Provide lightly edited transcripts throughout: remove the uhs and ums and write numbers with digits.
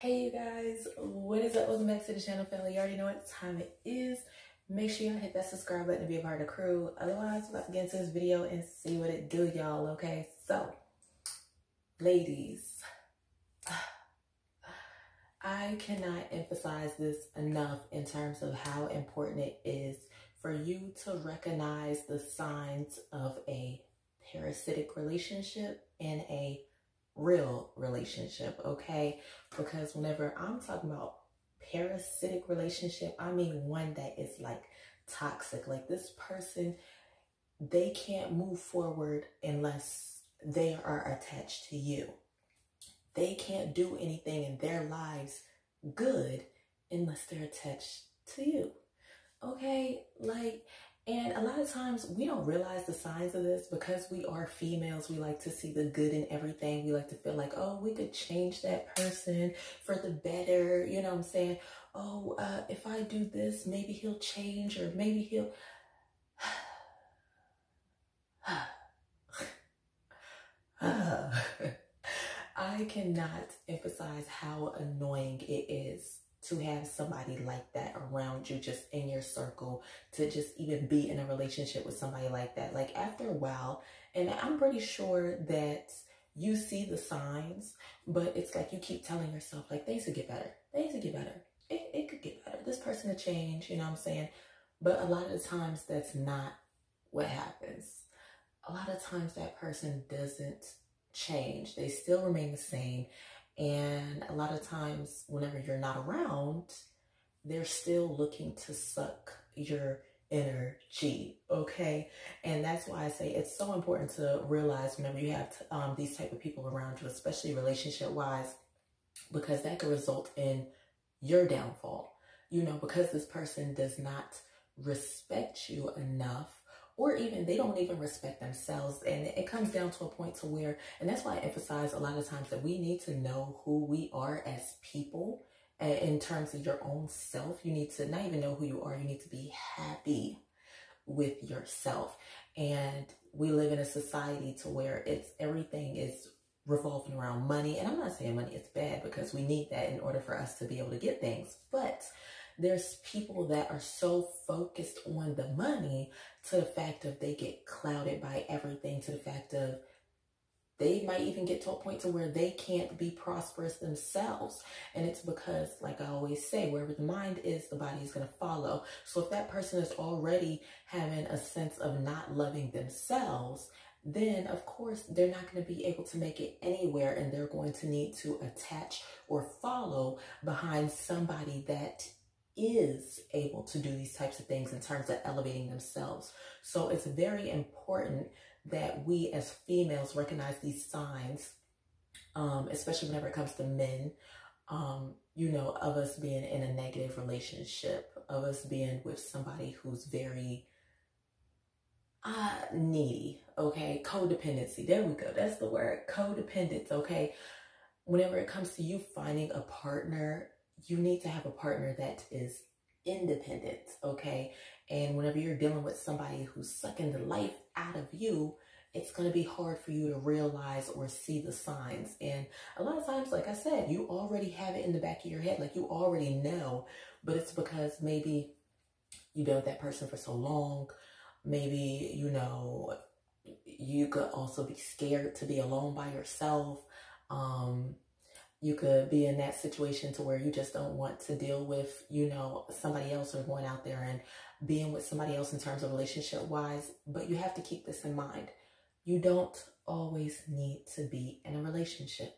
Hey you guys, what is up? Welcome back to the channel, family. You already know what time it is. Make sure y'all hit that subscribe button to be a part of the crew. Otherwise, we're about to get into this video and see what it do, y'all, okay? So, ladies, I cannot emphasize this enough in terms of how important it is for you to recognize the signs of a parasitic relationship and a real relationship, okay? Because whenever I'm talking about parasitic relationship, I mean one that is like toxic. Like this person, they can't move forward unless they are attached to you. They can't do anything in their lives good unless they're attached to you, okay? And a lot of times we don't realize the signs of this because we are females. We like to see the good in everything. We like to feel like, oh, we could change that person for the better. You know what I'm saying? Oh, if I do this, maybe he'll change, or maybe he'll... I cannot emphasize how annoying it is to have somebody like that around you, just in your circle, to just even be in a relationship with somebody like that. Like after a while, and I'm pretty sure that you see the signs, but it's like you keep telling yourself like things could get better. Things could get better. It could get better. This person could change, you know what I'm saying? But a lot of the times that's not what happens. A lot of times that person doesn't change. They still remain the same. And a lot of times whenever you're not around, they're still looking to suck your energy, okay? And that's why I say it's so important to realize whenever you have these type of people around you, especially relationship-wise, because that could result in your downfall. You know, because this person does not respect you enough, or even they don't even respect themselves. And it comes down to a point to where, and that's why I emphasize a lot of times that we need to know who we are as people in terms of your own self. You need to not even know who you are. You need to be happy with yourself. And we live in a society to where everything is revolving around money. And I'm not saying money is bad, because we need that in order for us to be able to get things. But there's people that are so focused on the money to the fact of they get clouded by everything, to the fact of they might even get to a point to where they can't be prosperous themselves. And it's because, like I always say, wherever the mind is, the body is going to follow. So if that person is already having a sense of not loving themselves, then of course they're not going to be able to make it anywhere, and they're going to need to attach or follow behind somebody that is able to do these types of things in terms of elevating themselves. So it's very important that we as females recognize these signs, especially whenever it comes to men, you know, of us being in a negative relationship, of us being with somebody who's very needy, okay? Codependency, there we go, that's the word, codependence, okay? Whenever it comes to you finding a partner, you need to have a partner that is independent, okay? And whenever you're dealing with somebody who's sucking the life out of you, it's going to be hard for you to realize or see the signs. And a lot of times, like I said, you already have it in the back of your head, like you already know, but it's because maybe you've been with that person for so long. Maybe, you know, you could also be scared to be alone by yourself. You could be in that situation to where you just don't want to deal with, you know, somebody else, or going out there and being with somebody else in terms of relationship wise. But you have to keep this in mind. You don't always need to be in a relationship.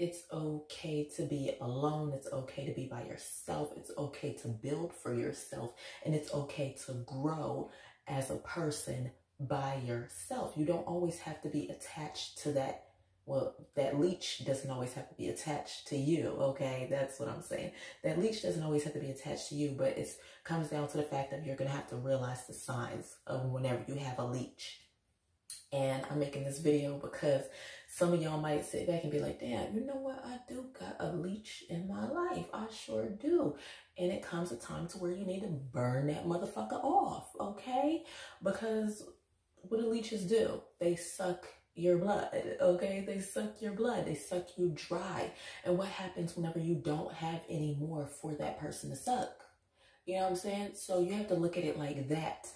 It's okay to be alone. It's okay to be by yourself. It's okay to build for yourself. And it's okay to grow as a person by yourself. You don't always have to be attached to that. Well, that leech doesn't always have to be attached to you, okay? That's what I'm saying. That leech doesn't always have to be attached to you, but it comes down to the fact that you're going to have to realize the signs of whenever you have a leech. And I'm making this video because some of y'all might sit back and be like, damn, you know what? I do got a leech in my life. I sure do. And it comes a time to where you need to burn that motherfucker off, okay? Because what do leeches do? They suck your blood, okay? They suck your blood, they suck you dry. And what happens whenever you don't have any more for that person to suck? You know what I'm saying? So you have to look at it like that.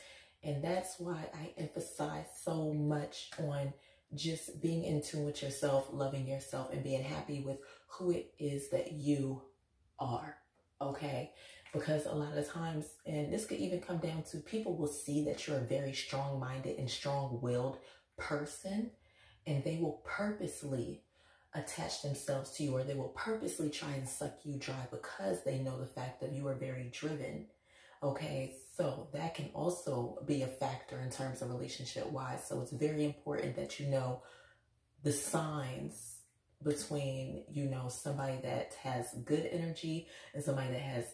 And that's why I emphasize so much on just being in tune with yourself, loving yourself, and being happy with who it is that you are, okay? Because a lot of times, and this could even come down to, people will see that you're a very strong-minded and strong-willed person, and they will purposely attach themselves to you, or they will purposely try and suck you dry because they know the fact that you are very driven. Okay, so that can also be a factor in terms of relationship wise. So it's very important that you know the signs between, you know, somebody that has good energy and somebody that has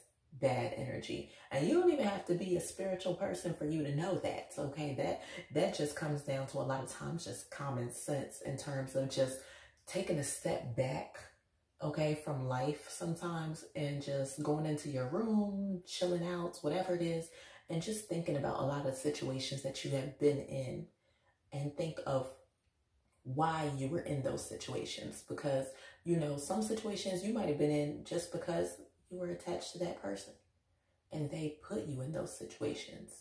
bad energy. And you don't even have to be a spiritual person for you to know that. Okay, that just comes down to a lot of times just common sense in terms of just taking a step back, okay, from life sometimes, and just going into your room, chilling out, whatever it is, and just thinking about a lot of situations that you have been in, and think of why you were in those situations. Because, you know, some situations you might have been in just because you were attached to that person and they put you in those situations.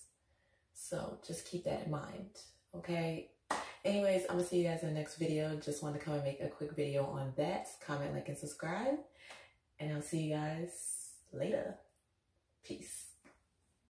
So just keep that in mind, okay? Anyways, I'm gonna see you guys in the next video. Just wanted to come and make a quick video on that. Comment, like, and subscribe. And I'll see you guys later.